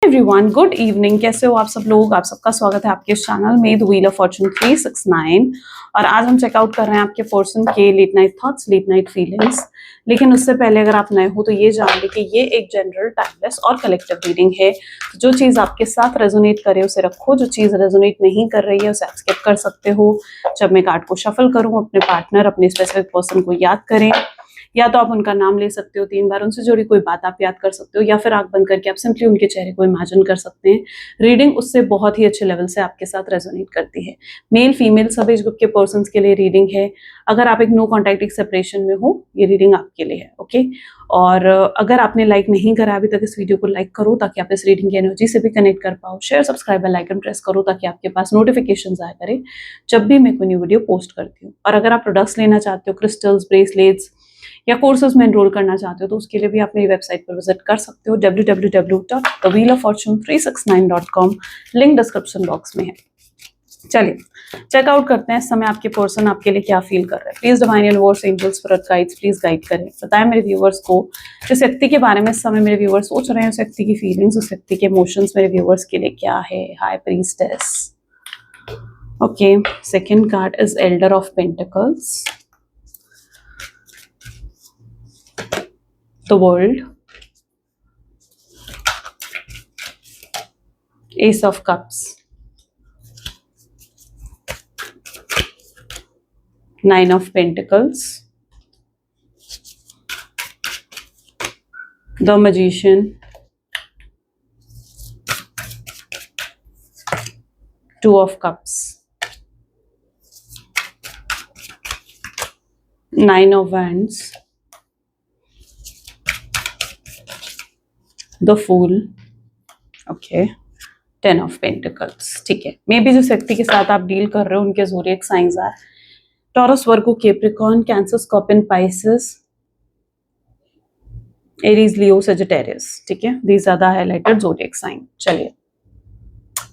Everyone, good evening. कैसे हो आप सब लोग? आप सबका स्वागत है आपके चैनल में द व्हील ऑफ फॉर्चून 369। और आज हम चेकआउट कर रहे हैं आपके पर्सन के late night thoughts, late night feelings. लेकिन उससे पहले अगर आप नए हो तो ये जान लें कि ये एक जनरल, टाइमलेस और कलेक्टिव रीडिंग है। जो चीज़ आपके साथ रेजोनेट करे उसे रखो, जो चीज़ रेजोनेट नहीं कर रही है उसे आप स्किप कर सकते हो। जब मैं कार्ड को शफल करूँ, अपने पार्टनर, अपने स्पेसिफिक पर्सन को याद करें, या तो आप उनका नाम ले सकते हो 3 बार, उनसे जुड़ी कोई बात आप याद कर सकते हो, या फिर आंख बंद करके आप सिंपली उनके चेहरे को इमेजिन कर सकते हैं। रीडिंग उससे बहुत ही अच्छे लेवल से आपके साथ रेजोनेट करती है। मेल फीमेल सभी एज ग्रुप के पर्सन्स के लिए रीडिंग है। अगर आप एक नो कॉन्टैक्ट एक सेपरेशन में हो, ये रीडिंग आपके लिए है। ओके। और अगर आपने लाइक नहीं करा अभी तक, इस वीडियो को लाइक करो ताकि आप इस रीडिंग की एनर्जी से भी कनेक्ट कर पाओ। Share, subscribe, bell icon press करो ताकि आपके पास नोटिफिकेशन आया करे जब भी मैं कोई न्यू वीडियो पोस्ट करती हूँ। और अगर आप प्रोडक्ट्स लेना चाहते हो, क्रिस्टल्स, ब्रेसलेट्स या कोर्सेज में एनरोल करना चाहते हो, तो उसके लिए भी आप मेरी वेबसाइट पर विजिट कर सकते हो www.thewheeloffortune369.com। लिंक डिस्क्रिप्शन बॉक्स में है। चलिए चेकआउट करते हैं इस समय आपके पर्सन आपके लिए क्या फील कर रहे हैं। Please divine universe, angels, spirit guides please guide करें। बताएं मेरे व्यूवर्स को जिस व्यक्ति के बारे में इस समय मेरे व्यूवर्स सोच रहे हैं, उस व्यक्ति की फीलिंग्स, उस व्यक्ति के इमोशंस मेरे व्यूवर्स के लिए क्या है। High priestess. Okay, second card is Elder of pentacles, the world, ace of cups, 9 of pentacles, the magician, 2 of cups, 9 of wands, the fool, okay, 10 of pentacles. ठीक है, मे बी जिस व्यक्ति के साथ आप डील कर रहे हो उनके zodiac signs are Taurus, Virgo, Capricorn, Cancer, Scorpion, Pisces, Aries, Leo, Sagittarius. ठीक है, these are the highlighted zodiac sign. चलिए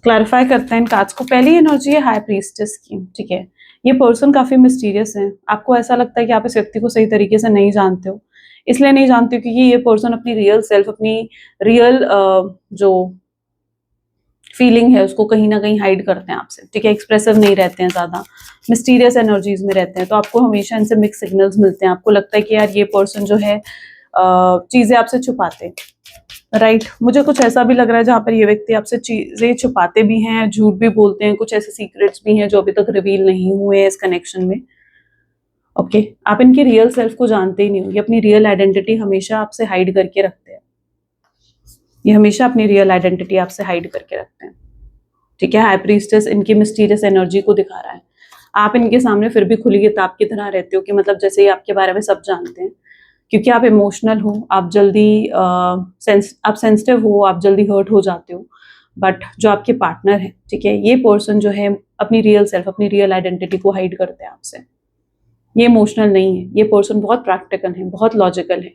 क्लैरिफाई करते हैं इन कार्ड्स को। पहली एनर्जी है हाई प्रीस्टेस की। ठीक है, ये पर्सन काफी मिस्टीरियस है। आपको ऐसा लगता है कि आप इस व्यक्ति को सही तरीके से नहीं जानते हो। इसलिए नहीं जानते हो क्योंकि ये पर्सन अपनी रियल सेल्फ, अपनी रियल जो फीलिंग है उसको कहीं ना कहीं हाइड करते हैं आपसे। ठीक है, एक्सप्रेसिव नहीं रहते हैं, ज्यादा मिस्टीरियस एनर्जीज में रहते हैं। तो आपको हमेशा इनसे मिक्स सिग्नल्स मिलते हैं। आपको लगता है कि यार ये पर्सन जो है चीजें आपसे छुपाते हैं। राइट, मुझे कुछ ऐसा भी लग रहा है जहाँ पर ये व्यक्ति आपसे चीजें छुपाते भी हैं, झूठ भी बोलते हैं, कुछ ऐसे सीक्रेट्स भी हैं जो अभी तक रिवील नहीं हुए हैं इस कनेक्शन में। ओके, आप इनकी रियल सेल्फ को जानते ही नहीं हो। ये अपनी रियल आइडेंटिटी हमेशा आपसे हाइड करके रखते हैं। ये हमेशा अपनी रियल आइडेंटिटी आपसे हाइड करके रखते हैं। ठीक है, हाई प्रीस्टेस इनकी मिस्टीरियस एनर्जी को दिखा रहा है। आप इनके सामने फिर भी खुली किताब की तरह रहते हो कि मतलब जैसे ही आपके बारे में सब जानते हैं, क्योंकि आप इमोशनल हो, आप जल्दी आप सेंसिटिव हो, आप जल्दी हर्ट हो जाते हो। बट जो आपके पार्टनर है, ठीक है, ये पर्सन जो है अपनी रियल सेल्फ, अपनी रियल आइडेंटिटी को हाइड करते हैं आपसे। ये इमोशनल नहीं है। ये पर्सन बहुत प्रैक्टिकल है, बहुत लॉजिकल है।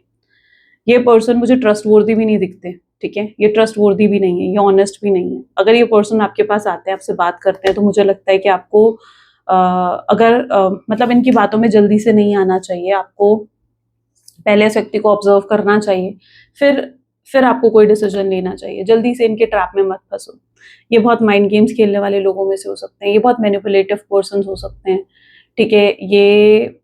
ये पर्सन मुझे ट्रस्टवर्दी भी नहीं दिखते। ठीक है, ये ट्रस्टवर्दी भी नहीं है, ये ऑनेस्ट भी नहीं है। अगर ये पर्सन आपके पास आते हैं, आपसे बात करते हैं, तो मुझे लगता है कि आपको मतलब इनकी बातों में जल्दी से नहीं आना चाहिए। आपको पहले इस व्यक्ति को ऑब्जर्व करना चाहिए, फिर आपको कोई डिसीजन लेना चाहिए। जल्दी से इनके ट्रैप में मत फंसो। ये बहुत माइंड गेम्स खेलने वाले लोगों में से हो सकते हैं। ये बहुत मैनिपुलेटिव पर्सन हो सकते हैं। ठीक है, ये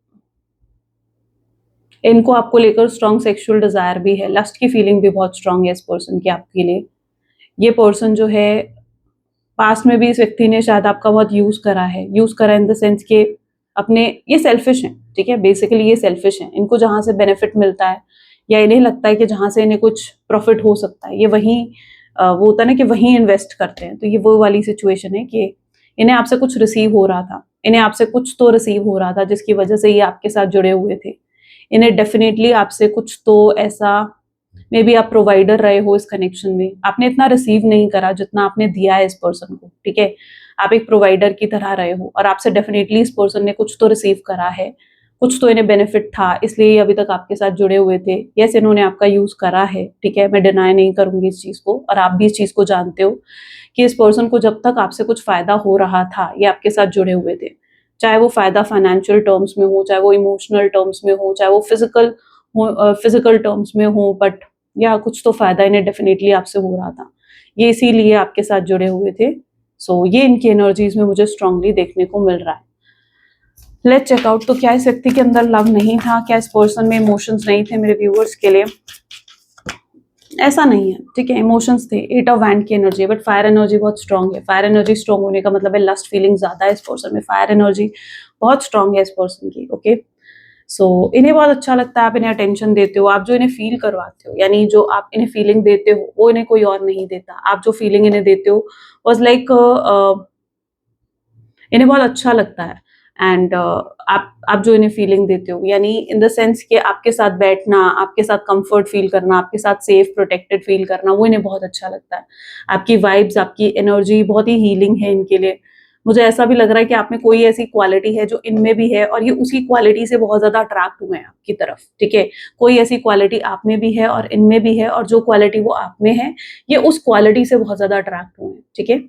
इनको आपको लेकर स्ट्रॉन्ग सेक्सुअल डिजायर भी है, लस्ट की फीलिंग भी बहुत स्ट्रॉन्ग है इस पर्सन की आपके लिए। ये पर्सन जो है पास्ट में भी इस व्यक्ति ने शायद आपका बहुत यूज करा इन द सेंस के अपने, ये सेल्फिश हैं। ठीक है, बेसिकली ये सेल्फिश हैं। इनको जहां से बेनिफिट मिलता है या इन्हें लगता है कि जहां से इन्हें कुछ प्रॉफिट हो सकता है, ये वहीं वो होता है ना कि वहीं इन्वेस्ट करते हैं। तो ये वो वाली सिचुएशन है कि इन्हें आपसे कुछ रिसीव हो रहा था, इन्हें आपसे कुछ तो रिसीव हो रहा था जिसकी वजह से ये आपके साथ जुड़े हुए थे। इन्हें डेफिनेटली आपसे कुछ तो ऐसा, मे बी आप प्रोवाइडर रहे हो इस कनेक्शन में, आपने इतना रिसीव नहीं करा जितना आपने दिया है इस पर्सन को। ठीक है, आप एक प्रोवाइडर की तरह रहे हो और आपसे डेफिनेटली इस पर्सन ने कुछ तो रिसीव करा है, कुछ तो इन्हें बेनिफिट था, इसलिए ये अभी तक आपके साथ जुड़े हुए थे। यस, इन्होंने आपका यूज करा है। ठीक है, मैं डिनाई नहीं करूंगी इस चीज को, और आप भी इस चीज को जानते हो कि इस पर्सन को जब तक आपसे कुछ फायदा हो रहा था, ये आपके साथ जुड़े हुए थे। चाहे वो फायदा फाइनेंशियल टर्म्स में हो, चाहे वो इमोशनल टर्म्स में हो, चाहे वो फिजिकल टर्म्स में हो, बट या कुछ तो फायदा इन्हें डेफिनेटली आपसे हो रहा था। ये इसीलिए आपके साथ जुड़े हुए थे। सो ये इनकी एनर्जीज में मुझे स्ट्रांगली देखने को मिल रहा है। लेट्स चेक आउट, तो क्या इस व्यक्ति के अंदर लव नहीं था, क्या इस पर्सन में इमोशंस नहीं थे मेरे व्यूअर्स के लिए? ऐसा नहीं है, ठीक है, इमोशंस थे। 8 ऑफ वैंड की एनर्जी है, बट फायर एनर्जी बहुत स्ट्रांग है। फायर एनर्जी स्ट्रांग होने का मतलब है लस्ट फीलिंग ज्यादा है इस पर्सन में, फायर एनर्जी बहुत स्ट्रांग है इस पर्सन की। ओके, सो इन्हें बहुत अच्छा लगता है आप इन्हें अटेंशन देते हो, आप जो इन्हें फील करवाते हो, यानी जो आप इन्हें फीलिंग देते हो वो इन्हें कोई और नहीं देता। आप जो फीलिंग इन्हें देते हो वॉज लाइक इन्हें बहुत अच्छा लगता है। एंड आप जो इन्हें फीलिंग देते हो, यानी इन द सेंस कि आपके साथ बैठना, आपके साथ कंफर्ट फील करना, आपके साथ सेफ प्रोटेक्टेड फील करना, वो इन्हें बहुत अच्छा लगता है। आपकी वाइब्स, आपकी एनर्जी बहुत ही हीलिंग है इनके लिए। मुझे ऐसा भी लग रहा है कि आप में कोई ऐसी क्वालिटी है जो इनमें भी है और ये उसी क्वालिटी से बहुत ज्यादा अट्रैक्ट हुए हैं आपकी तरफ, ठीक है। कोई ऐसी क्वालिटी आप में भी है और इनमें भी है, और जो क्वालिटी वो आप में है ये उस क्वालिटी से बहुत ज्यादा अट्रैक्ट हुए हैं, ठीक है।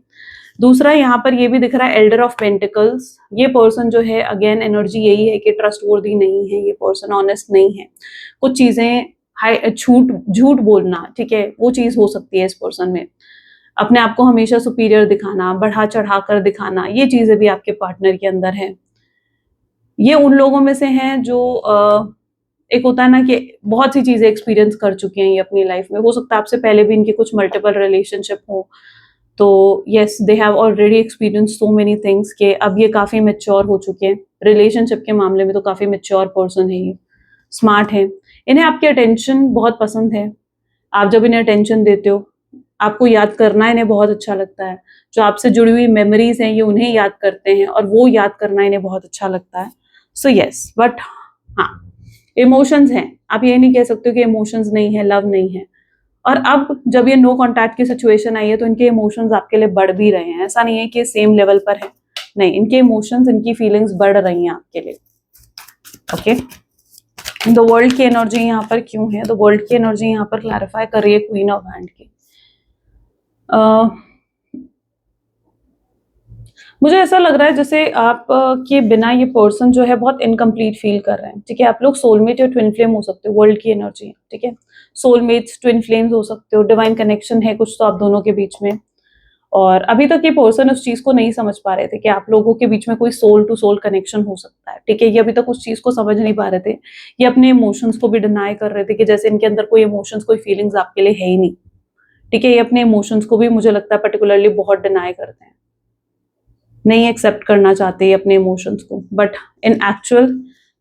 दूसरा यहाँ पर ये भी दिख रहा है एल्डर ऑफ पेंटिकल्स। ये पर्सन जो है, अगेन एनर्जी यही है कि ट्रस्टवर्दी नहीं है ये पर्सन, ऑनेस्ट नहीं है। कुछ चीजें झूठ बोलना, ठीक है, वो चीज हो सकती है इस पर्सन में। अपने आप को हमेशा सुपीरियर दिखाना, बढ़ा चढ़ा कर दिखाना, ये चीजें भी आपके पार्टनर के अंदर है। ये उन लोगों में से हैं जो एक होता है ना कि बहुत सी चीजें एक्सपीरियंस कर चुके हैं ये अपनी लाइफ में। हो सकता है आपसे पहले भी इनके कुछ मल्टीपल रिलेशनशिप हो, तो yes they have already experience so many things के अब ये काफी मेच्योर हो चुके हैं रिलेशनशिप के मामले में। तो काफी मेच्योर पर्सन है ये, स्मार्ट है। इन्हें आपकी अटेंशन बहुत पसंद है। आप जब इन्हें अटेंशन देते हो, आपको याद करना इन्हें बहुत अच्छा लगता है। जो आपसे जुड़ी हुई मेमोरीज हैं ये उन्हें याद करते हैं और वो याद करना इन्हें बहुत अच्छा लगता है। सो यस, बट हाँ, इमोशंस हैं। आप ये नहीं कह सकते कि इमोशंस नहीं है, लव नहीं है। और अब जब ये नो कॉन्टैक्ट की सिचुएशन आई है तो इनके इमोशंस आपके लिए बढ़ भी रहे हैं। ऐसा नहीं है कि सेम लेवल पर है, नहीं, इनके इमोशंस, इनकी फीलिंग्स बढ़ रही हैं आपके लिए। ओके, द वर्ल्ड की एनर्जी यहाँ पर क्यों है? द वर्ल्ड की एनर्जी यहाँ पर क्लैरिफाई कर रही है क्वीन ऑफ हैंड की। मुझे ऐसा लग रहा है जैसे आप के बिना ये पर्सन जो है बहुत इनकम्प्लीट फील कर रहे हैं, ठीक है। आप लोग सोलमेट या ट्विन फ्लेम हो सकते हो, वर्ल्ड की एनर्जी, ठीक है। सोलमेट्स, ट्विन फ्लेम्स हो सकते हो, डिवाइन कनेक्शन है कुछ तो आप दोनों के बीच में। और अभी तक ये पर्सन उस चीज को नहीं समझ पा रहे थे कि आप लोगों के बीच में कोई सोल टू सोल कनेक्शन हो सकता है, ठीक है। ये अभी तक उस चीज को समझ नहीं पा रहे थे। ये अपने इमोशंस को भी डिनाई कर रहे थे कि जैसे इनके अंदर कोई इमोशंस, कोई फीलिंग्स आपके लिए है ही नहीं, ठीक है। ये अपने इमोशंस को भी, मुझे लगता है, पर्टिकुलरली बहुत डिनाई करते हैं, नहीं एक्सेप्ट करना चाहते अपने इमोशंस को। But in actual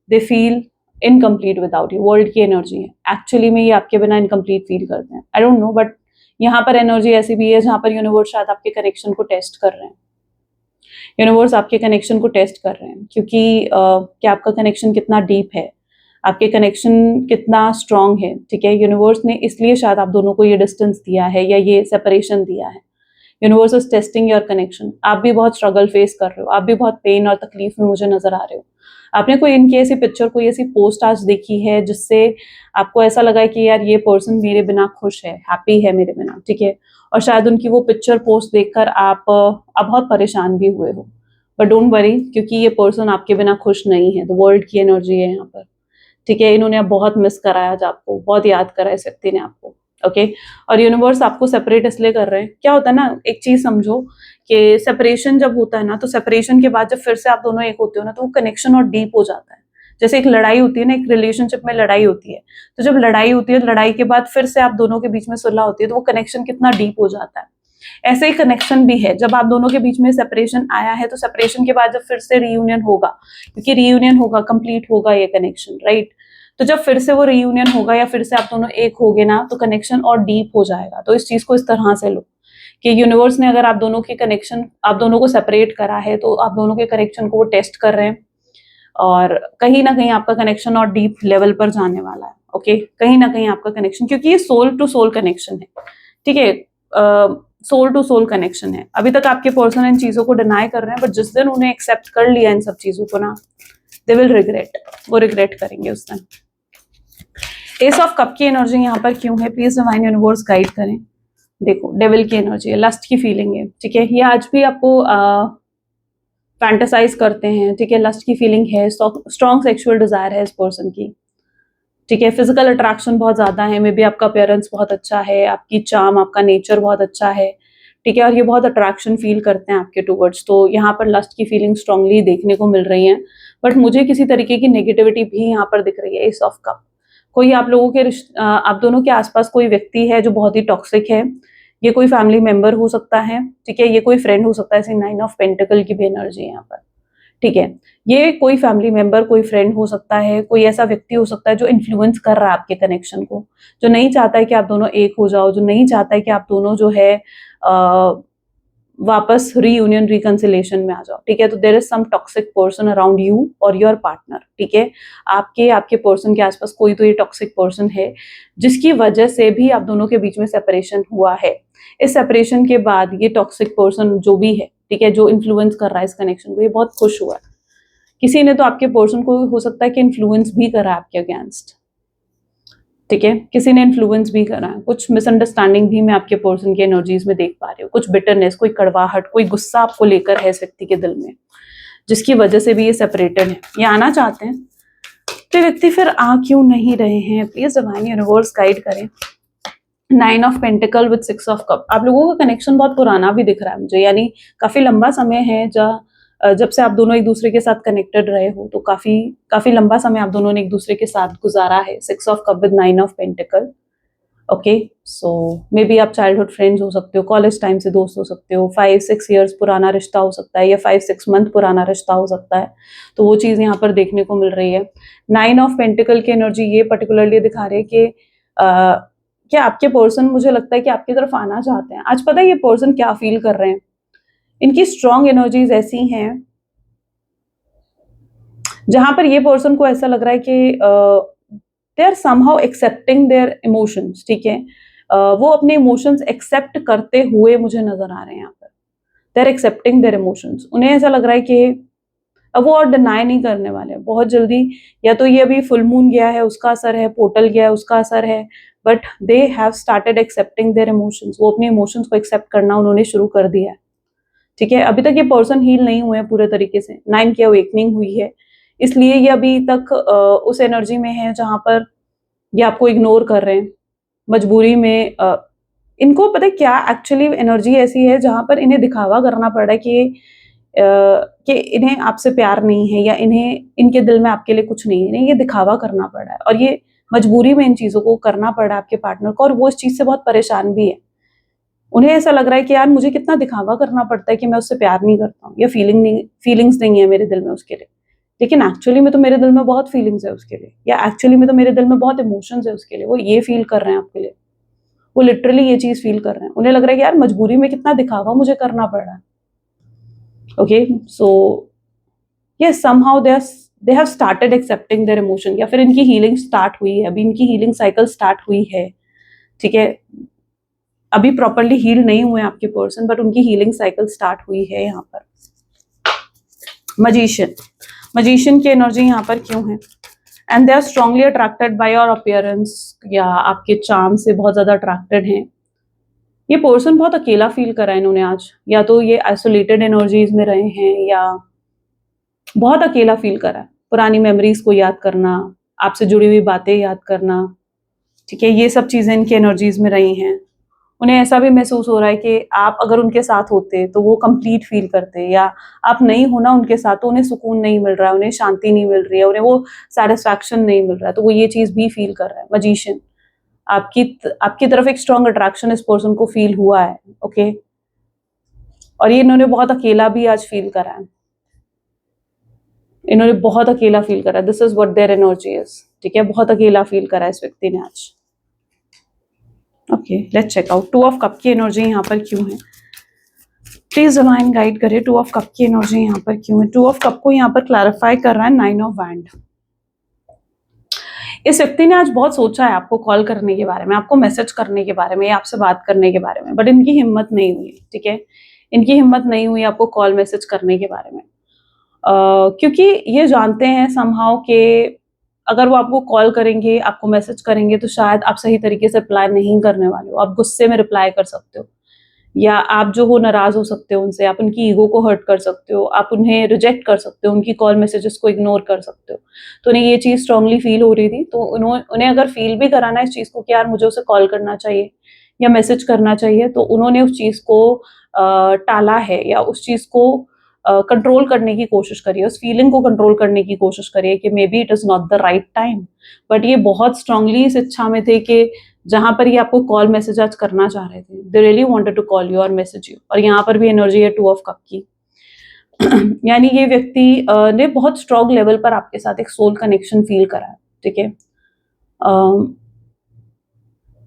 they feel incomplete without you. World की एनर्जी है, एक्चुअली में ये आपके बिना इनकम्प्लीट फील करते हैं। आई डोंट नो, बट यहाँ पर एनर्जी ऐसी भी है जहां पर यूनिवर्स शायद आपके कनेक्शन को टेस्ट कर रहे हैं। यूनिवर्स आपके कनेक्शन को टेस्ट कर रहे हैं क्योंकि क्या आपका कनेक्शन कितना डीप है, आपके कनेक्शन कितना स्ट्रांग है, ठीक है। यूनिवर्स ने इसलिए शायद आप दोनों को ये डिस्टेंस दिया है या ये सेपरेशन दिया है। Universe is testing your connection. आप भी बहुत स्ट्रगल फेस कर रहे हो, आप भी बहुत पेन और तकलीफ में मुझे नजर आ रहे हो। आपने कोई इनकी ऐसी पिक्चर, कोई ऐसी पोस्ट आज देखी है जिससे आपको ऐसा लगा है कि यार ये पर्सन मेरे बिना खुश है, हैप्पी है मेरे बिना, ठीक है। और शायद उनकी वो पिक्चर, पोस्ट देखकर आप बहुत परेशान भी हुए हो। बट डोंट वरी, क्योंकि ये पर्सन आपके बिना खुश नहीं है। द वर्ल्ड की एनर्जी है यहाँ पर, ठीक है। इन्होंने अब बहुत मिस करा आज आपको, बहुत याद करा इस व्यक्ति ने आपको, ओके। और यूनिवर्स आपको सेपरेट इसलिए कर रहे हैं। क्या होता है ना, एक चीज समझो कि सेपरेशन जब होता है ना, तो सेपरेशन के बाद जब फिर से आप दोनों एक होते हो ना, तो वो कनेक्शन और डीप हो जाता है। जैसे एक लड़ाई होती है ना, एक रिलेशनशिप में लड़ाई होती है, तो जब लड़ाई होती है, लड़ाई के बाद फिर से आप दोनों के बीच में सुलह होती है, तो वो कनेक्शन कितना डीप हो जाता है। ऐसे ही कनेक्शन भी है, जब आप दोनों के बीच में सेपरेशन आया है, तो सेपरेशन के बाद जब फिर से रीयूनियन होगा, क्योंकि रीयूनियन होगा, कंप्लीट होगा ये कनेक्शन, राइट। तो जब फिर से वो रीयूनियन होगा या फिर से आप दोनों एक होगे ना, तो कनेक्शन और डीप हो जाएगा। तो इस चीज को इस तरह से लो कि यूनिवर्स ने अगर आप दोनों के कनेक्शन, आप दोनों को सेपरेट करा है, तो आप दोनों के कनेक्शन को वो टेस्ट कर रहे हैं और कहीं ना कहीं आपका कनेक्शन और डीप लेवल पर जाने वाला है, ओके। कहीं ना कहीं आपका कनेक्शन, क्योंकि ये सोल टू सोल कनेक्शन है, ठीक है। सोल टू सोल कनेक्शन है। अभी तक आपके पर्सन इन चीजों को डिनाई कर रहे हैं, बट जिस दिन उन्हें एक्सेप्ट कर लिया इन सब चीजों को ना, दे विल रिग्रेट, वो रिग्रेट करेंगे उस दिन। एस ऑफ कप की एनर्जी यहाँ पर क्यों है? प्लीज डिवाइन यूनिवर्स गाइड करें। देखो, डेविल की एनर्जी है, लस्ट की फीलिंग है, ठीक है। ये आज भी आपको फैंटेसाइज करते हैं, ठीक है। लस्ट की फीलिंग है, स्ट्रॉन्ग सेक्सुअल डिजायर है इस पर्सन की। ठीक है, फिजिकल अट्रैक्शन बहुत ज्यादा है, मे बी आपका अपीयरेंस बहुत अच्छा है, आपकी चार्म, आपका नेचर बहुत अच्छा है, ठीक है, और ये बहुत अट्रैक्शन फील करते हैं आपके टूवर्ड्स, तो यहाँ पर लस्ट की फीलिंग स्ट्रांगली देखने को मिल रही है। बट मुझे किसी तरीके की नेगेटिविटी भी यहाँ पर दिख रही है, एस ऑफ कप। कोई आप लोगों के आप दोनों के आसपास कोई व्यक्ति है जो बहुत ही टॉक्सिक है। ये कोई फैमिली मेंबर हो सकता है, ठीक है, ये कोई फ्रेंड हो सकता है, ऐसी 9 ऑफ पेंटिकल की भी एनर्जी है यहाँ पर, ठीक है। ये कोई फैमिली मेंबर, कोई फ्रेंड हो सकता है, कोई ऐसा व्यक्ति हो सकता है जो इन्फ्लुएंस कर रहा है आपके कनेक्शन को, जो नहीं चाहता है कि आप दोनों एक हो जाओ, जो नहीं चाहता है कि आप दोनों जो है वापस रीयूनियन रिकंसिलेशन में आ जाओ, ठीक है। तो there is some toxic person around you और योर पार्टनर, ठीक है। आपके पर्सन के आसपास कोई तो ये टॉक्सिक पर्सन है जिसकी वजह से भी आप दोनों के बीच में सेपरेशन हुआ है। इस सेपरेशन के बाद ये टॉक्सिक पर्सन जो भी है, ठीक है, जो इन्फ्लुएंस कर रहा है इस कनेक्शन को, ये बहुत खुश हुआ है। किसी ने तो आपके पर्सन को हो सकता है कि इन्फ्लुएंस भी करा है आपके अगेंस्ट, ठीक है, किसी ने इन्फ्लुएंस भी करा है, कुछ मिसअंडरस्टैंडिंग भी मैं आपके पर्सन की एनर्जीज में देख पा रही हूँ, कुछ बिटरनेस, कोई कड़वाहट, कोई गुस्सा आपको लेकर है इस व्यक्ति के दिल में, जिसकी वजह से भी ये सेपरेटेड है, ये आना चाहते हैं, तो व्यक्ति फिर आ क्यों नहीं रहे हैं? प्लीज डिवाइन यूनिवर्स गाइड करें। 9 of pentacle with 6 of cup. आप लोगों का कनेक्शन बहुत पुराना भी दिख रहा है मुझे, यानी काफी लंबा समय है जब से आप दोनों एक दूसरे के साथ कनेक्टेड रहे हो, तो काफी काफी लंबा समय आप दोनों ने एक दूसरे के साथ गुजारा है। 6 of cup with 9 of pentacle. Okay, so may be आप चाइल्डहुड फ्रेंड्स हो सकते हो, कॉलेज टाइम से दोस्त हो सकते हो, 5-6 ईयर्स पुराना रिश्ता हो सकता है, या 5-6 मंथ पुराना रिश्ता हो सकता है, तो वो चीज यहाँ पर देखने को मिल रही है। 9 ऑफ पेंटिकल की एनर्जी ये पर्टिकुलरली दिखा रही है कि क्या आपके पर्सन, मुझे लगता है कि आपकी तरफ आना चाहते हैं। आज पता है ये पर्सन क्या फील कर रहे हैं, इनकी स्ट्रॉन्ग एनर्जीज ऐसी हैं जहां पर ये पर्सन को ऐसा लग रहा है कि they are somehow accepting their emotions, ठीक है। वो अपने इमोशंस एक्सेप्ट करते हुए मुझे नजर आ रहे हैं यहाँ पर। They are accepting their emotions. उन्हें ऐसा लग रहा है कि अब वो और डिनाई नहीं करने वाले बहुत जल्दी। या तो ये अभी फुल मून गया है उसका असर है, पोर्टल गया है उसका असर है, but they have started accepting their emotions. वो अपने इमोशंस को एक्सेप्ट करना उन्होंने शुरू कर दिया है, ठीक है। अभी तक ये पर्सन हील नहीं हुए हैं पूरे तरीके से। 9 की अवेकनिंग हुई है, इसलिए ये अभी तक उस एनर्जी में है जहां पर ये आपको इग्नोर कर रहे हैं मजबूरी में। इनको पता है क्या एक्चुअली एनर्जी ऐसी है जहां पर इन्हें दिखावा करना पड़ रहा है कि इन्हें आपसे प्यार नहीं है, या इन्हें इनके दिल में आपके लिए कुछ नहीं है, इन्हें ये दिखावा करना पड़ रहा है, और ये मजबूरी में इन चीजों को करना पड़ रहा है आपके पार्टनर को, और वो इस चीज से बहुत परेशान भी है। उन्हें ऐसा लग रहा है कि यार मुझे कितना दिखावा करना पड़ता है कि मैं उससे प्यार नहीं करता हूँ, या फीलिंग्स नहीं है मेरे दिल में उसके लिए, लेकिन एक्चुअली में तो मेरे दिल में बहुत फीलिंग्स है उसके लिए, या एक्चुअली में तो मेरे दिल में बहुत इमोशंस है उसके लिए। वो ये फील कर रहे हैं आपके लिए, वो लिटरली ये चीज फील कर रहे हैं। उन्हें लग रहा है कि यार मजबूरी में कितना दिखावा मुझे करना पड़ रहा है। Okay, so yes, somehow they have started accepting there emotion, या फिर इनकी हीलिंग स्टार्ट हुई है, अभी इनकी हीलिंग साइकिल स्टार्ट हुई है, ठीक है। अभी प्रॉपरली हील नहीं हुए आपके पर्सन, बट उनकी हीलिंग साइकिल स्टार्ट हुई है यहाँ पर। मजिशियन की एनर्जी यहाँ पर क्यों है? And they are strongly attracted by your appearance, या आपके चार्म से बहुत ज्यादा अट्रैक्टेड हैं। ये पर्सन बहुत अकेला फील करा है इन्होंने आज, या तो ये आइसोलेटेड एनर्जीज में रहे हैं, या बहुत अकेला फील करा है। पुरानी मेमोरीज को याद करना, आपसे जुड़ी हुई बातें याद करना, ठीक है, ये सब चीजें इनकी एनर्जीज में रही हैं। उन्हें ऐसा भी महसूस हो रहा है कि आप अगर उनके साथ होते तो वो कंप्लीट फील करते, या आप नहीं होना उनके साथ तो उन्हें सुकून नहीं मिल रहा है, उन्हें शांति नहीं मिल रही है, उन्हें वो सेटिस्फैक्शन नहीं मिल रहा है, तो वो ये चीज भी फील कर रहा है। मजिशियन, आपकी तरफ एक स्ट्रॉन्ग अट्रैक्शन इस पर्सन को फील हुआ है, ओके, और ये इन्होंने बहुत अकेला भी आज फील करा है, इन्होंने बहुत अकेला फील करा है। This is what their energy is, ठीक है, बहुत अकेला फील करा है इस व्यक्ति ने आज। Okay, let's check out 2 of cup की एनर्जी यहाँ पर क्यों है। प्लीज डिवाइन गाइड करे, 2 ऑफ कप की एनर्जी यहाँ पर क्यों है। 2 ऑफ कप को यहाँ पर क्लैरिफाई कर रहा है 9 ऑफ वैंड। इस व्यक्ति ने आज बहुत सोचा है आपको कॉल करने के बारे में, आपको मैसेज करने के बारे में, या आपसे बात करने के बारे में, बट इनकी हिम्मत नहीं हुई, ठीक है, इनकी हिम्मत नहीं हुई आपको कॉल मैसेज करने के बारे में, क्योंकि ये जानते हैं समहाउ के अगर वो आपको कॉल करेंगे, आपको मैसेज करेंगे, तो शायद आप सही तरीके से रिप्लाई नहीं करने वाले हो, आप गुस्से में रिप्लाई कर सकते हो, या आप जो हो नाराज हो सकते हो उनसे, आप उनकी ईगो को हर्ट कर सकते हो, आप उन्हें रिजेक्ट कर सकते हो, उनकी कॉल मैसेजेस को इग्नोर कर सकते हो। तो उन्हें ये चीज़ स्ट्रांगली फील हो रही थी, तो उन्हें अगर फील भी कराना है इस चीज़ को कि यार मुझे उसे कॉल करना चाहिए या मैसेज करना चाहिए, तो उन्होंने उस चीज़ को टाला है या उस चीज़ को कंट्रोल करने की कोशिश करी है, उस फीलिंग को कंट्रोल करने की कोशिश करी है कि may be it is not the right time. But ये बहुत स्ट्रांगली इस इच्छा में थे कि जहाँ पर ये आपको कॉल मैसेज आज करना चाह रहे थे, they really wanted to call you और मैसेज यू। और यहाँ पर भी एनर्जी है 2 ऑफ कप की। यानी ये व्यक्ति ने बहुत स्ट्रॉन्ग लेवल पर आपके साथ एक सोल कनेक्शन फील करा है, ठीक है?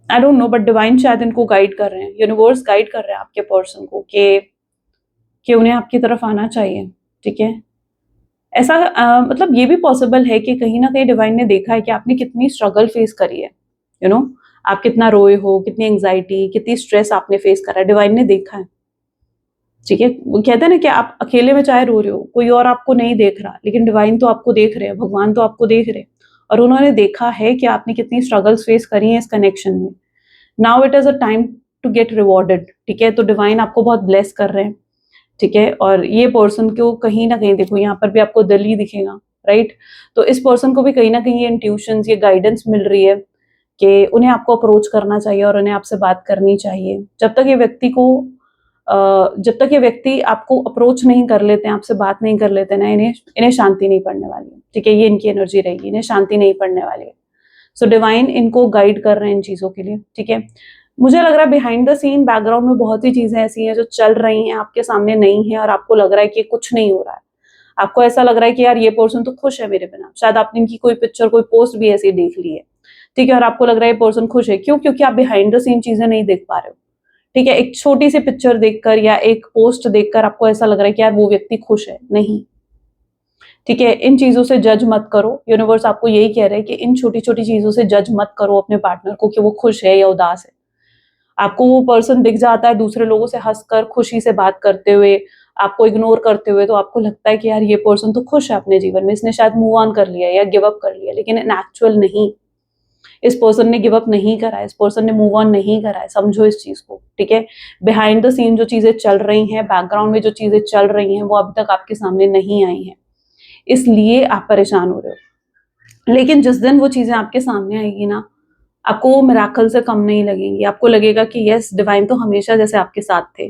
आई डोंट नो, बट डिवाइन शायद इनको गाइड कर रहे हैं, यूनिवर्स गाइड कर रहे हैं आपके पर्सन को कि उन्हें आपकी तरफ आना चाहिए, ठीक है? ऐसा मतलब ये भी पॉसिबल है कि कहीं न कहीं डिवाइन ने देखा है कि आपने कितनी स्ट्रगल फेस करी है, यू नो? आप कितना रोए हो, कितनी एंग्जायटी, कितनी स्ट्रेस आपने फेस करा है, डिवाइन ने देखा है, ठीक है? वो कहते हैं ना कि आप अकेले में चाहे रो रहे हो, कोई और आपको नहीं देख रहा, लेकिन डिवाइन तो आपको देख रहे हैं, भगवान तो आपको देख रहे हैं और उन्होंने देखा है कि आपने कितनी स्ट्रगल्स फेस करी हैं इस कनेक्शन में। Now it is a time to get rewarded, ठीक है? तो डिवाइन आपको बहुत ब्लेस कर रहे हैं, ठीक है? और ये पर्सन को कहीं न कहीं देखो यहाँ पर भी आपको दिल ही दिखेगा, राइट? तो इस पर्सन को भी कहीं न कहीं ये इंट्यूशंस, ये गाइडेंस मिल रही है कि उन्हें आपको अप्रोच करना चाहिए और उन्हें आपसे बात करनी चाहिए। जब तक ये व्यक्ति आपको अप्रोच नहीं कर लेते हैं, आपसे बात नहीं कर लेते ना, इन्हें शांति नहीं पड़ने वाली है, ठीक है? ये इनकी एनर्जी रहेगी, इन्हें शांति नहीं पड़ने वाली है। सो डिवाइन इनको गाइड कर रहे हैं इन चीज़ों के लिए, ठीक है? मुझे लग रहा है बिहाइंड द सीन बैकग्राउंड में बहुत सी चीज़ें ऐसी हैं जो चल रही हैं, आपके सामने नहीं है और आपको लग रहा है कि कुछ नहीं हो रहा है। आपको ऐसा लग रहा है कि यार ये पर्सन तो खुश है मेरे बिना। शायद आपने इनकी कोई पिक्चर, कोई पोस्ट भी ऐसी देख ली है, ठीक है? और आपको लग रहा है ये पर्सन खुश है। क्यों? क्योंकि आप बिहाइंड द सीन चीज़ें नहीं देख पा रहे हो, ठीक है? एक छोटी-सी पिक्चर देखकर या एक पोस्ट देखकर आपको ऐसा लग रहा है कि यार वो व्यक्ति खुश है। नहीं, ठीक है? इन चीज़ों से जज मत करो। यूनिवर्स आपको यही कह रहा है कि इन छोटी-छोटी चीज़ों से जज मत करो अपने पार्टनर को कि वो खुश है या उदास है। आपको वो पर्सन दिख जाता है दूसरे लोगों से हँसकर, खुशी से बात करते हुए, आपको इग्नोर करते हुए, तो आपको लगता है कि यार ये पर्सन तो खुश है अपने जीवन में, इसने शायद मूव ऑन कर लिया या गिव अप कर लिया, लेकिन इन एक्चुअल नहीं। इस पर्सन ने गिव अप नहीं करा है, इस पर्सन ने मूव ऑन नहीं करा है, समझो इस चीज़ को, ठीक है? बिहाइंड द सीन जो चीज़ें चल रही हैं, बैकग्राउंड में जो चीज़ें चल रही हैं, वो अभी तक आपके सामने नहीं आई हैं, इसलिए आप परेशान हो रहे हो। लेकिन जिस दिन वो चीज़ें आपके सामने आएगी ना, आपको वो मिरेकल से कम नहीं लगेंगी। आपको लगेगा कि यस, डिवाइन तो हमेशा जैसे आपके साथ थे,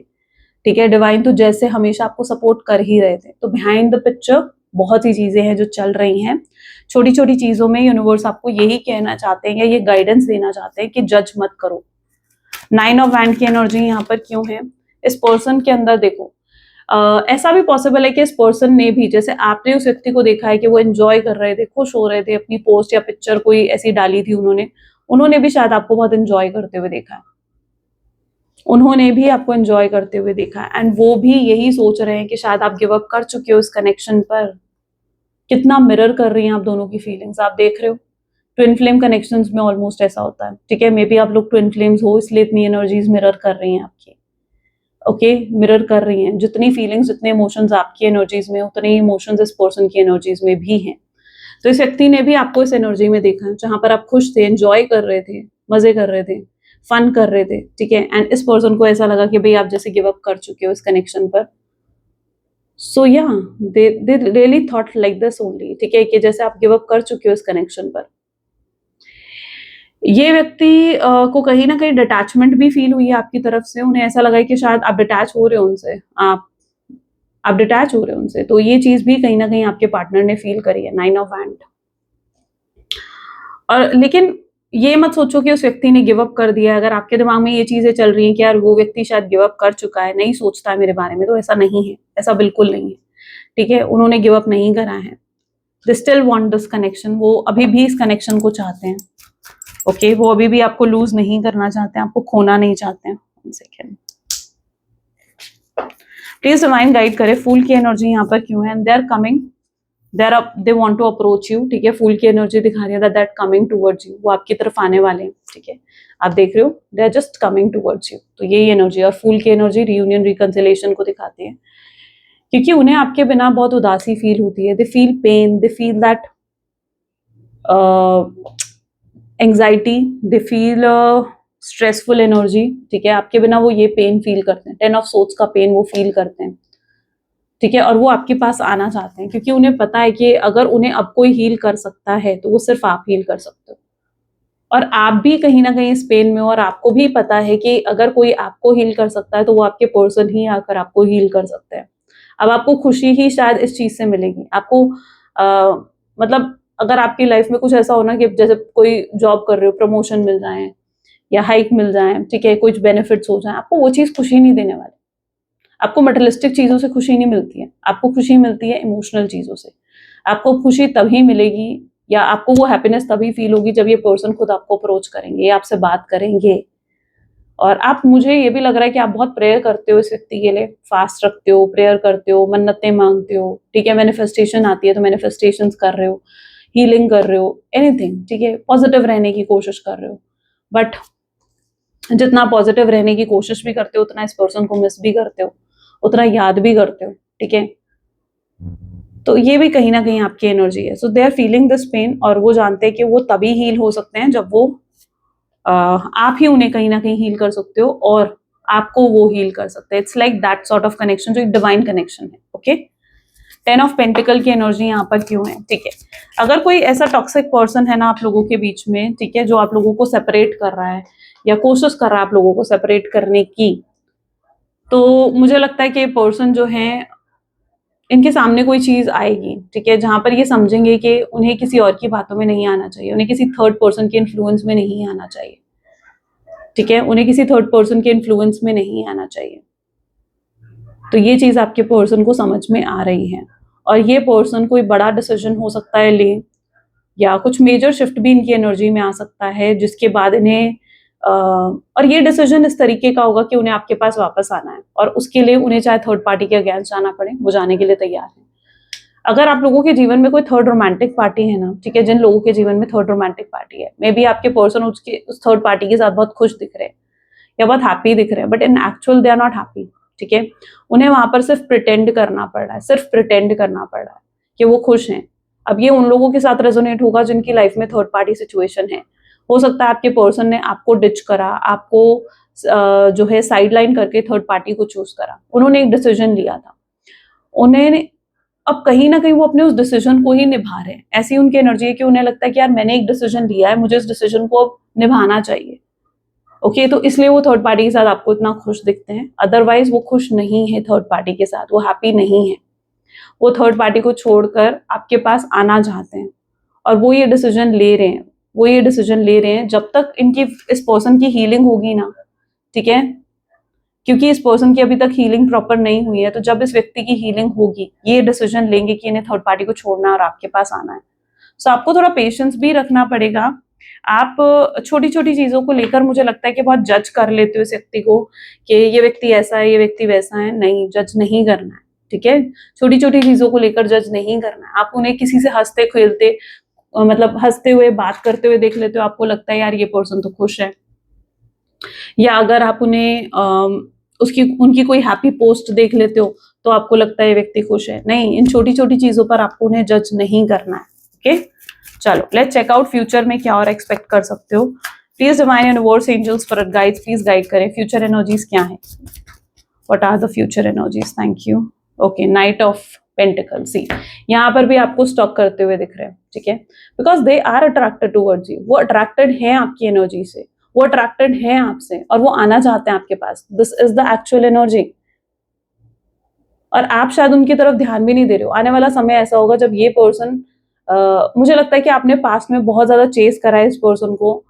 ठीक है? डिवाइन तो जैसे हमेशा आपको सपोर्ट कर ही रहे थे। तो बिहाइंड द पिक्चर बहुत सी चीज़ें हैं जो चल रही हैं। छोटी-छोटी चीज़ों में यूनिवर्स आपको यही कहना चाहते हैं या ये गाइडेंस देना चाहते हैं कि जज मत करो। 9 ऑफ वैंड की एनर्जी यहाँ पर क्यों है? इस पर्सन के अंदर देखो, ऐसा भी पॉसिबल है कि इस पर्सन ने भी, जैसे आपने उस व्यक्ति को देखा है कि वो एन्जॉय कर रहे थे, खुश हो रहे थे, अपनी पोस्ट या पिक्चर कोई ऐसी डाली थी उन्होंने, उन्होंने भी शायद आपको बहुत एन्जॉय करते हुए देखा है। उन्होंने भी आपको एन्जॉय करते हुए देखा है एंड वो भी यही सोच रहे हैं कि शायद आप गिव अप कर चुके हो इस कनेक्शन पर। कितना मिरर कर रही हैं आप दोनों की फीलिंग्स, आप देख रहे हो? ट्विन फ्लेम कनेक्शंस में ऑलमोस्ट ऐसा होता है, ठीक है? मे बी आप लोग ट्विन फ्लेम्स हो, इसलिए इतनी एनर्जीज मिरर कर रही हैं आपकी। ओके, मिरर कर रही हैं। जितनी फीलिंग्स, जितने इमोशंस आपकी एनर्जीज में, उतने ही इमोशंस इस पर्सन की एनर्जीज में भी हैं। तो इस व्यक्ति ने भी आपको इस एनर्जी में देखा है, जहाँ पर आप खुश थे, एन्जॉय कर रहे थे, मज़े कर रहे थे, फन कर रहे थे, ठीक है? एंड इस पर्सन को ऐसा लगा कि भई आप जैसे गिव अप कर चुके हो इस कनेक्शन पर। सो या they really thought like this only, ठीक है? कि जैसे आप गिव अप कर चुके हो इस कनेक्शन पर। ये व्यक्ति को कहीं न कहीं डिटैचमेंट भी फ़ील हुई है आपकी तरफ से, उन्हें ऐसा लगा है कि शायद आप डिटैच हो रहे हो उनसे, आप डिटैच हो रहे हो उनसे, तो ये चीज़ भी कहीं न कहीं आपके पार्टनर ने फ़ील करी है, 9 ऑफ हैंड। और लेकिन ये मत सोचो कि उस व्यक्ति ने गिव अप कर दिया है, अगर आपके दिमाग में ये चीज़ें चल रही हैं कि यार वो व्यक्ति शायद गिव अप कर चुका है, नहीं सोचता है मेरे बारे में, तो ऐसा नहीं है, ऐसा बिल्कुल नहीं है, ठीक है? उन्होंने गिव अप नहीं करा है। They still want this connection, वो अभी भी इस कनेक्शन को चाहते हैं, ओके? वो अभी भी आपको लूज़ नहीं करना चाहते हैं, आपको खोना नहीं चाहते हैं। 1 सेकंड। प्लीज़ डिवाइन गाइड करें, फूल की एनर्जी यहाँ पर क्यों है? And they are coming, they want to approach you, ठीक है? फूल की एनर्जी दिखा रही है दैट कमिंग टुवर्ड्स यू, वो आपकी तरफ आने वाले हैं, ठीक है? आप देख रहे हो, they are just coming towards you. तो यही एनर्जी, और फूल की एनर्जी रियूनियन, रिकंसिलिएशन को दिखाती है, क्योंकि उन्हें आपके बिना बहुत उदासी फील होती है। They feel pain, they feel that anxiety, they feel stressful energy, ठीक है, आपके बिना वो ये पेन फील करते हैं, 10 ऑफ सोर्ड्स का पेन वो फील करते हैं, ठीक है, और वो आपके पास आना चाहते हैं क्योंकि उन्हें पता है कि अगर उन्हें अब कोई हील कर सकता है तो वो सिर्फ आप हील कर सकते हो, और आप भी कहीं ना कहीं इस पेन में हो और आपको भी पता है कि अगर कोई आपको हील कर सकता है तो वो आपके पर्सन ही आकर आपको हील कर सकते हैं। अब आपको खुशी ही शायद इस चीज से मिलेगी आपको, मतलब अगर आपकी लाइफ में कुछ ऐसा हो ना कि जैसे कोई जॉब कर रहे हो, प्रमोशन मिल जाए या हाइक मिल जाए, ठीक है, कुछ बेनिफिट्स हो जाए, आपको वो चीज खुशी नहीं देने वाली। आपको मटेरियलिस्टिक चीजों से खुशी नहीं मिलती है, आपको खुशी मिलती है इमोशनल चीजों से। आपको खुशी तभी मिलेगी या आपको वो हैप्पीनेस तभी फील होगी जब ये पर्सन खुद आपको अप्रोच करेंगे, ये आपसे बात करेंगे। और आप, मुझे ये भी लग रहा है कि आप बहुत प्रेयर करते हो इस व्यक्ति के लिए, फास्ट रखते हो, प्रेयर करते हो, मन्नतें मांगते हो, ठीक है, मैनिफेस्टेशन आती है तो मैनिफेस्टेशंस कर रहे हो, हीलिंग कर रहे हो, एनीथिंग, ठीक है, पॉजिटिव रहने की कोशिश कर रहे हो। बट जितना पॉजिटिव रहने की कोशिश भी करते हो उतना इस पर्सन को मिस भी करते हो, उतना याद भी करते हो, ठीक है। तो ये भी कहीं ना कहीं आपकी एनर्जी है। So they are feeling this pain, और वो जानते हैं कि वो तभी हील हो सकते हैं जब वो आप ही उन्हें कहीं ना कहीं हील कर सकते हो और आपको वो हील कर सकते हैं। It's like that sort of connection, जो एक डिवाइन कनेक्शन है। ओके, 10 ऑफ पेंटिकल की एनर्जी यहाँ पर क्यों है, ठीक है। अगर कोई ऐसा टॉक्सिक पर्सन है ना आप लोगों के बीच में, ठीक है, जो आप लोगों को सेपरेट कर रहा है या कोशिश कर रहा है आप लोगों को सेपरेट करने की, तो मुझे लगता है कि पर्सन जो है, इनके सामने कोई चीज आएगी, ठीक है, जहां पर ये समझेंगे कि उन्हें किसी और की बातों में नहीं आना चाहिए, उन्हें किसी थर्ड पर्सन के इन्फ्लुएंस में नहीं आना चाहिए, ठीक है, उन्हें किसी थर्ड पर्सन के इन्फ्लुएंस में नहीं आना चाहिए। तो ये चीज आपके पर्सन को समझ में आ रही है, और ये पर्सन कोई बड़ा डिसीजन हो सकता है ले, या कुछ मेजर शिफ्ट भी इनकी एनर्जी में आ सकता है, जिसके बाद इन्हें और ये डिसीजन इस तरीके का होगा कि उन्हें आपके पास वापस आना है, और उसके लिए उन्हें चाहे थर्ड पार्टी के अगेंस्ट जाना पड़े, वो जाने के लिए तैयार है। अगर आप लोगों के जीवन में कोई थर्ड रोमांटिक पार्टी है ना, ठीक है, जिन लोगों के जीवन में थर्ड रोमांटिक पार्टी है, मे बी आपके पर्सन उसके उस थर्ड पार्टी के साथ बहुत खुश दिख रहे हैं या बहुत हैप्पी दिख रहे हैं, but in actual they are not happy, ठीक है। उन्हें वहां पर सिर्फ प्रिटेंड करना पड़ रहा है, सिर्फ प्रिटेंड करना पड़ रहा है कि वो खुश हैं। अब ये उन लोगों के साथ रेजोनेट होगा जिनकी लाइफ में थर्ड पार्टी सिचुएशन है। हो सकता है आपके पर्सन ने आपको डिच करा, आपको जो है साइडलाइन करके थर्ड पार्टी को चूज करा, उन्होंने एक डिसीजन लिया था, उन्हें अब कहीं ना कहीं वो अपने उस डिसीजन को ही निभा रहे हैं। ऐसी उनकी एनर्जी है कि उन्हें लगता है कि यार मैंने एक डिसीजन लिया है, मुझे इस डिसीजन को अब निभाना चाहिए। ओके, तो इसलिए वो थर्ड पार्टी के साथ आपको इतना खुश दिखते हैं, अदरवाइज वो खुश नहीं है थर्ड पार्टी के साथ, वो हैप्पी नहीं है। वो थर्ड पार्टी को छोड़कर आपके पास आना चाहते हैं, और वो ये डिसीजन ले रहे हैं, वो ये डिसीजन ले रहे हैं जब तक इनकी इस पर्सन की हीलिंग होगी ना, ठीक है, क्योंकि इस पर्सन की अभी तक हीलिंग प्रॉपर नहीं हुई है, तो जब इस व्यक्ति की हीलिंग होगी ये डिसीजन लेंगे कि इन्हें थर्ड पार्टी को छोड़ना है और आपके पास आना है। सो आपको थोड़ा पेशेंस भी रखना पड़ेगा। आप छोटी छोटी चीजों को लेकर मुझे लगता है कि बहुत जज कर लेते हो इस व्यक्ति को कि ये व्यक्ति ऐसा है, ये व्यक्ति वैसा है। नहीं, जज नहीं करना है, ठीक है, छोटी छोटी चीजों को लेकर जज नहीं करना है। आप उन्हें किसी से हंसते खेलते मतलब हंसते हुए बात करते हुए देख लेते हो, आपको लगता है यार ये पर्सन तो खुश है, या अगर आप उन्हें उसकी उनकी कोई हैप्पी पोस्ट देख लेते हो तो आपको लगता है ये व्यक्ति खुश है। नहीं, इन छोटी छोटी चीजों पर आपको उन्हें जज नहीं करना है। ओके, चलो लेट्स चेक आउट फ्यूचर में क्या और एक्सपेक्ट कर सकते हो। Please divine universe, angels, spirit guides, please guide करें, फ्यूचर एनर्जीज क्या है, what are the future energies. Thank you. Okay, knight of pentacles, see यहाँ पर भी आपको स्टॉक करते हुए दिख रहे हैं, ठीक है, because they are attracted towards you, वो अट्रैक्टेड है आपकी एनर्जी से, वो अट्रैक्टेड है आपसे, और वो आना चाहते हैं आपके पास। This is the actual energy, और आप शायद उनकी तरफ ध्यान भी नहीं दे रहे हो। आने वाला समय ऐसा होगा जब ये पर्सन, मुझे लगता है कि आपने पास्ट में बहुत ज्यादा चेस करा है इस पर्सन को,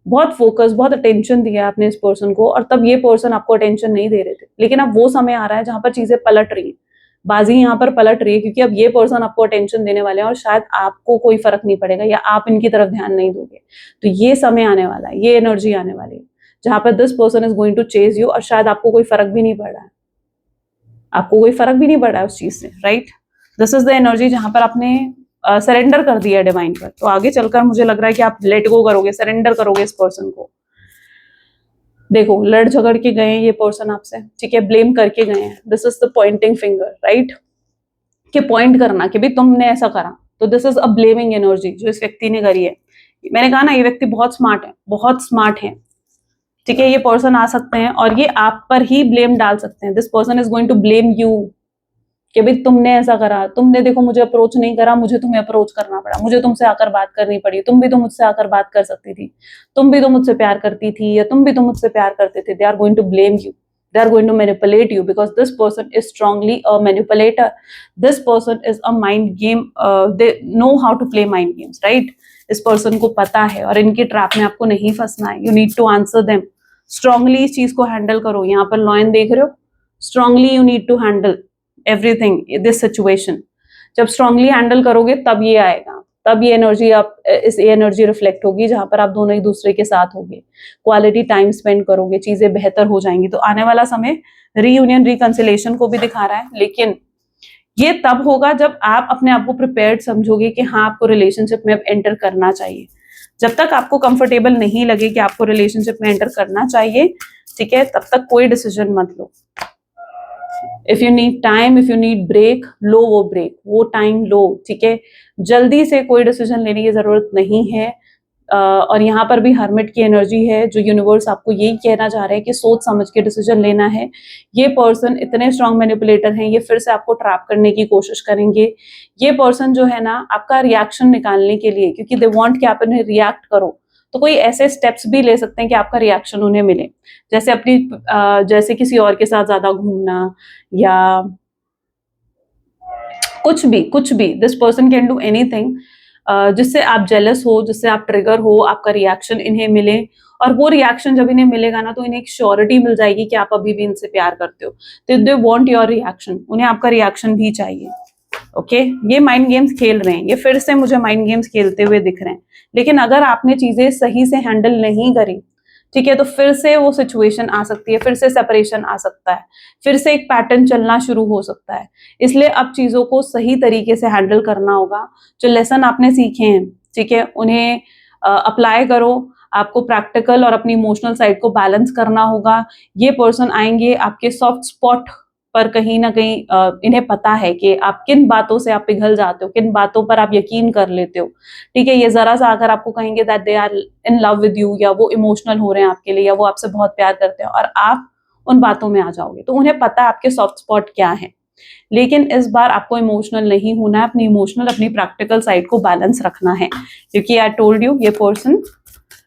बहुत फोकस, बहुत अटेंशन दिया आपने इस पर्सन को, और तब ये पर्सन आपको अटेंशन नहीं दे रहे थे। लेकिन अब वो समय आ रहा है जहां पर चीजें पलट रही है, बाजी यहाँ पर पलट रही है, क्योंकि अब ये पर्सन आपको अटेंशन देने वाले हैं और शायद आपको कोई फर्क नहीं पड़ेगा या आप इनकी तरफ ध्यान नहीं दोगे। तो ये समय आने वाला है, ये एनर्जी आने वाली है जहां पर this person is going to chase you, और शायद आपको कोई फर्क भी नहीं पड़ रहा है, आपको कोई फर्क भी नहीं पड़ रहा है उस चीज से, right. This is the energy जहां पर आपने सरेंडर कर दिया डिवाइन पर। तो आगे चलकर मुझे लग रहा है कि आप लेट गो करोगे, सरेंडर करोगे इस पर्सन को। देखो, लड़ झगड़ के गए ये पर्सन आपसे, ठीक है, ब्लेम करके गए हैं। This is the Poynting finger, right, कि पॉइंट करना कि भाई तुमने ऐसा करा। तो this is a blaming energy जो इस व्यक्ति ने करी है। मैंने कहा ना, ये व्यक्ति बहुत स्मार्ट है, बहुत स्मार्ट है, ठीक है, ये पर्सन आ सकते हैं और ये आप पर ही ब्लेम डाल सकते हैं। This person is going to blame you कि भाई तुमने ऐसा करा, तुमने देखो मुझे अप्रोच नहीं करा, मुझे तुम्हें अप्रोच करना पड़ा, मुझे तुमसे आकर बात करनी पड़ी, तुम भी तो मुझसे आकर बात कर सकती थी, तुम भी तो मुझसे प्यार करती थी, या तुम भी तो मुझसे प्यार करते थे। They are going to blame you, they are going to manipulate you because this person is strongly a manipulator. This person is a mind game, they know how to play mind games, right? इस person को पता है और इनके trap में आपको नहीं फंसना है। You need to answer them strongly, इस चीज को हैंडल करो। यहाँ पर लॉयन देख रहे हो, strongly you need to handle everything this situation. जब स्ट्रांगली हैंडल करोगे तब ये आएगा, तब ये एनर्जी आप इस एनर्जी रिफ्लेक्ट होगी जहां पर आप दोनों एक दूसरे के साथ होगे, क्वालिटी टाइम स्पेंड करोगे, चीजें बेहतर हो जाएंगी। तो आने वाला समय रीयूनियन रिकंसिलेशन को भी दिखा रहा है, लेकिन ये तब होगा जब आप अपने आप को प्रिपेयर्ड समझोगे कि हाँ आपको रिलेशनशिप में अब एंटर करना चाहिए। जब तक आपको कंफर्टेबल नहीं लगे कि आपको रिलेशनशिप में एंटर करना चाहिए, ठीक है, तब तक कोई डिसीजन मत लो। If you need time, if you need break, लो वो ब्रेक, वो टाइम लो, ठीक है। जल्दी से कोई डिसीजन लेने की जरूरत नहीं है। और यहाँ पर भी हर्मिट की एनर्जी है, जो यूनिवर्स आपको यही कहना चाह रहा है कि सोच समझ के डिसीजन लेना है। ये पर्सन इतने स्ट्रांग मैनिपुलेटर हैं, ये फिर से आपको ट्रैप करने की कोशिश करेंगे। ये पर्सन जो है ना, आपका रिएक्शन निकालने के लिए, क्योंकि दे वांट कि आप उन्हें रिएक्ट करो, तो कोई ऐसे स्टेप्स भी ले सकते हैं कि आपका रिएक्शन उन्हें मिले। जैसे अपनी जैसे किसी और के साथ ज्यादा घूमना, या कुछ भी this person can do anything जिससे आप जेलस हो, जिससे आप ट्रिगर हो, आपका रिएक्शन इन्हें मिले। और वो रिएक्शन जब इन्हें मिलेगा ना, तो इन्हें एक श्योरिटी मिल जाएगी कि आप अभी भी इनसे प्यार करते हो। तो दे वांट योर रिएक्शन, उन्हें आपका रिएक्शन भी चाहिए। ओके, ये माइंड गेम्स खेल रहे हैं, ये फिर से मुझे माइंड गेम्स खेलते हुए दिख रहे हैं। लेकिन अगर आपने चीजें सही से हैंडल नहीं करी, ठीक है, तो फिर से वो सिचुएशन आ सकती है, फिर से सेपरेशन आ सकता है, फिर से एक पैटर्न चलना शुरू हो सकता है। इसलिए अब चीजों को सही तरीके से हैंडल करना होगा। जो लेसन आपने सीखे हैं, ठीक है, उन्हें अप्लाई करो। आपको प्रैक्टिकल और अपनी इमोशनल साइड को बैलेंस करना होगा। ये पर्सन आएंगे आपके सॉफ्ट स्पॉट पर, कहीं ना कहीं इन्हें पता है कि आप किन बातों से आप पिघल जाते हो, किन बातों पर आप यकीन कर लेते हो, ठीक है। ये जरा सा अगर आपको कहेंगे that they are in love with you, या वो इमोशनल हो रहे हैं आपके लिए, या वो आपसे बहुत प्यार करते हैं, और आप उन बातों में आ जाओगे, तो उन्हें पता है आपके सॉफ्ट स्पॉट क्या है। लेकिन इस बार आपको इमोशनल नहीं होना है, अपनी इमोशनल, अपनी प्रैक्टिकल साइड को बैलेंस रखना है। क्योंकि आई टोल्ड यू, ये पर्सन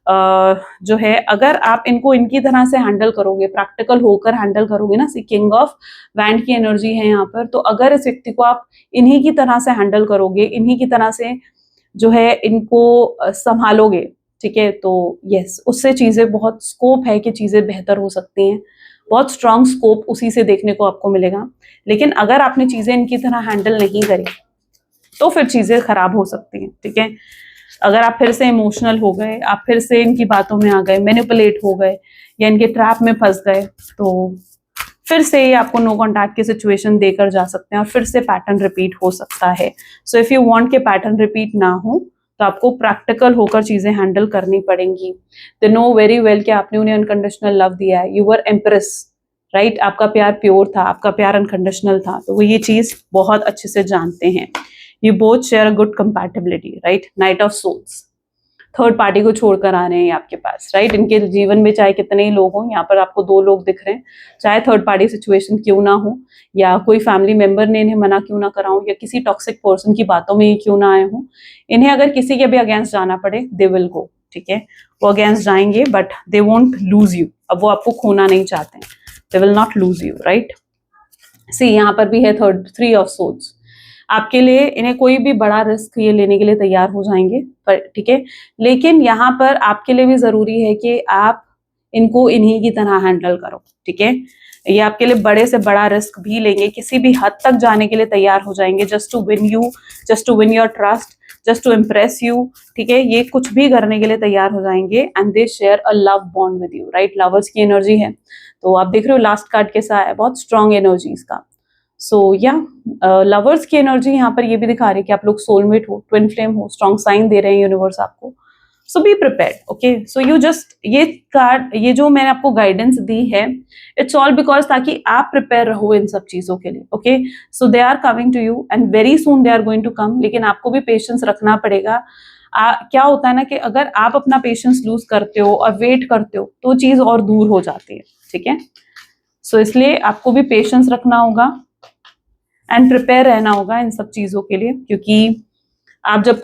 जो है, अगर आप इनको इनकी तरह से हैंडल करोगे, प्रैक्टिकल होकर हैंडल करोगे ना, किंग ऑफ वैंड की एनर्जी है यहाँ पर, तो अगर इस व्यक्ति को आप इन्हीं की तरह से हैंडल करोगे, इन्हीं की तरह से जो है इनको संभालोगे, ठीक है, तो यस, उससे चीजें, बहुत स्कोप है कि चीजें बेहतर हो सकती हैं। बहुत स्ट्रांग स्कोप उसी से देखने को आपको मिलेगा। लेकिन अगर आपने चीजें इनकी तरह हैंडल नहीं करी, तो फिर चीजें खराब हो सकती हैं, ठीक है। अगर आप फिर से इमोशनल हो गए, आप फिर से इनकी बातों में आ गए, मैनिपुलेट हो गए, या इनके ट्रैप में फंस गए, तो फिर से ये आपको नो कॉन्टैक्ट की सिचुएशन देकर जा सकते हैं, और फिर से पैटर्न रिपीट हो सकता है। सो इफ यू वांट के पैटर्न रिपीट ना हो, तो आपको प्रैक्टिकल होकर चीजें हैंडल करनी पड़ेंगी। दे नो वेरी वेल कि आपने उन्हें अनकंडीशनल लव दिया है, यू वर एम्प्रेस, राइट। आपका प्यार प्योर था, आपका प्यार अनकंडीशनल था, तो वो ये चीज बहुत अच्छे से जानते हैं। You both share a good compatibility, right. Knight of souls, third party को छोड़कर आ रहे हैं आपके पास, राइट। इनके जीवन में चाहे कितने ही लोग हों, यहाँ पर आपको 2 लोग दिख रहे हैं, चाहे थर्ड पार्टी सिचुएशन क्यों ना हो, या कोई फैमिली मेंबर ने इन्हें मना क्यों ना करा हो, या किसी टॉक्सिक पर्सन की बातों में ही क्यों ना आए हों, इन्हें अगर किसी के भी अगेंस्ट जाना पड़े, दे विल गो, ठीक है। वो अगेंस्ट जाएंगे, but they won't lose you. अब वो आपको खोना नहीं चाहते हैं, they will not lose you, right. See, यहाँ पर भी है 3 ऑफ सोर्ड्स। आपके लिए इन्हें कोई भी बड़ा रिस्क ये लेने के लिए तैयार हो जाएंगे, पर ठीक है। लेकिन यहाँ पर आपके लिए भी जरूरी है कि आप इनको इन्हीं की तरह हैंडल करो, ठीक है। ये आपके लिए बड़े से बड़ा रिस्क भी लेंगे, किसी भी हद तक जाने के लिए तैयार हो जाएंगे, just to win you, just to win your trust, just to impress you, ठीक है। ये कुछ भी करने के लिए तैयार हो जाएंगे, and they share a love bond with you, right. Lovers की एनर्जी है, तो आप देख रहे हो लास्ट कार्ड के साथ है, बहुत स्ट्रॉन्ग एनर्जी इसका। सो या लवर्स की एनर्जी यहाँ पर ये भी दिखा रही है कि आप लोग सोलमेट हो, ट्विन फ्लेम हो, स्ट्रॉन्ग साइन दे रहे हैं यूनिवर्स आपको। So be prepared, okay. So you just, ये कार्ड, ये जो मैंने आपको गाइडेंस दी है, इट्स ऑल बिकॉज ताकि आप प्रिपेयर रहो इन सब चीजों के लिए, okay. So they are coming to you, and very soon they are going to come, लेकिन आपको भी पेशेंस रखना पड़ेगा। क्या होता है ना कि अगर आप अपना पेशेंस लूज करते हो और वेट करते हो तो चीज और दूर हो जाती है, ठीक है। सो इसलिए आपको भी पेशेंस रखना होगा एंड प्रिपेयर रहना होगा इन सब चीजों के लिए, क्योंकि आप जब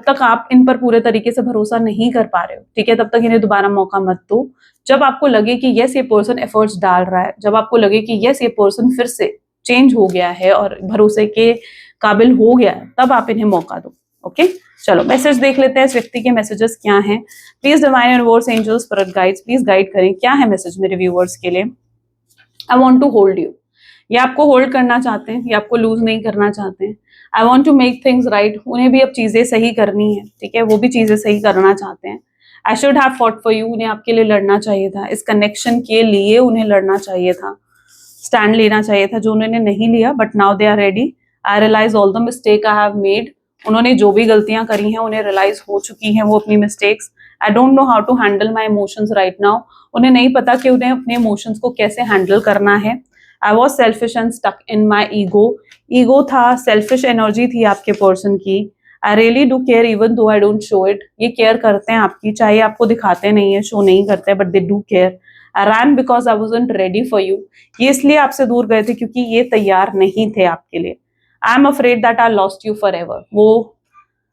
तक आप इन पर पूरे तरीके से भरोसा नहीं कर पा रहे हो, ठीक है, तब तक इन्हें दोबारा मौका मत दो। जब आपको लगे कि यस ये पर्सन एफर्ट्स डाल रहा है, जब आपको लगे कि यस ये पर्सन फिर से चेंज हो गया है और भरोसे के काबिल हो गया है, तब आप इन्हें मौका दो। ओके, चलो मैसेज देख लेते हैं, इस व्यक्ति के मैसेजेस क्या हैं। Please divine universe, angels, spirit guides, please guide करें, क्या है मैसेज मेरे व्यूअर्स के लिए। I want to hold you, ये आपको होल्ड करना चाहते हैं, ये आपको लूज नहीं करना चाहते हैं। I want to make things right, उन्हें भी अब चीजें सही करनी है, ठीक है, वो भी चीजें सही करना चाहते हैं। I should have fought for you, उन्हें आपके लिए लड़ना चाहिए था, इस कनेक्शन के लिए उन्हें लड़ना चाहिए था, स्टैंड लेना चाहिए था, जो उन्होंने नहीं लिया, but now they are ready. I realize all the mistake I have made, उन्होंने जो भी गलतियां करी हैं उन्हें रियलाइज हो चुकी हैं वो अपनी mistakes. I don't know how to handle my emotions right now, उन्हें नहीं पता कि उन्हें अपने इमोशंस को कैसे हैंडल करना है। I was selfish and stuck in my ego था, सेल्फिश एनर्जी थी आपके पर्सन की। I really do care even though I don't show it, ये केयर करते हैं आपकी, चाहे आपको दिखाते नहीं है, शो नहीं करते, but they do care. I ran because I wasn't ready for you, ये इसलिए आपसे दूर गए थे क्योंकि ये तैयार नहीं थे आपके लिए। I am afraid that I lost you for ever, वो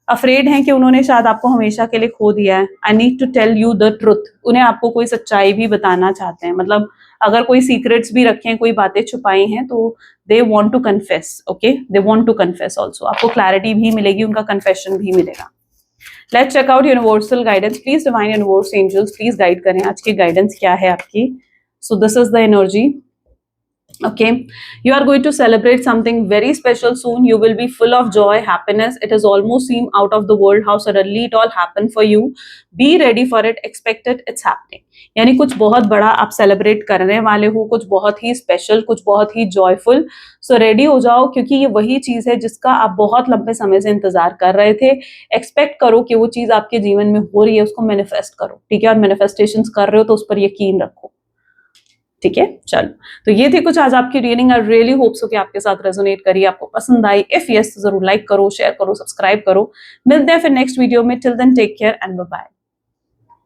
अफ्रेड हैं कि उन्होंने शायद आपको हमेशा के लिए खो दिया है। I need to tell you the truth, उन्हें आपको कोई सच्चाई भी बताना चाहते हैं, मतलब अगर कोई सीक्रेट्स भी रखे हैं, कोई बातें छुपाई हैं, तो they want to confess. Okay, they want to confess also, आपको क्लैरिटी भी मिलेगी, उनका कन्फेशन भी मिलेगा। Let's check out universal guidance, please divine universe, angels, please guide करें, आज की गाइडेंस क्या है आपकी। So this is the energy. Okay, you are going to celebrate something very special soon. You will be full of joy, happiness. It has almost seemed out of the world how suddenly it all happened for you. Be ready for it, expect it, it's happening. यानी कुछ बहुत बड़ा आप celebrate करने वाले हो, कुछ बहुत ही स्पेशल, कुछ बहुत ही जॉयफुल। सो रेडी हो जाओ, क्योंकि ये वही चीज है जिसका आप बहुत लंबे समय से इंतजार कर रहे थे। एक्सपेक्ट करो कि वो चीज आपके जीवन में हो रही है, उसको मैनिफेस्ट करो, ठीक है, और मैनिफेस्टेशंस कर रहे हो तो उस पर यकीन रखो, ठीक है। चलो, तो ये थी कुछ आज आपकी reading. I really hope so कि आपके साथ रेजोनेट करी, आपको पसंद आई। इफ यस, जरूर लाइक करो, शेयर करो, सब्सक्राइब करो। मिलते हैं फिर नेक्स्ट वीडियो में। Till then take care and bye bye.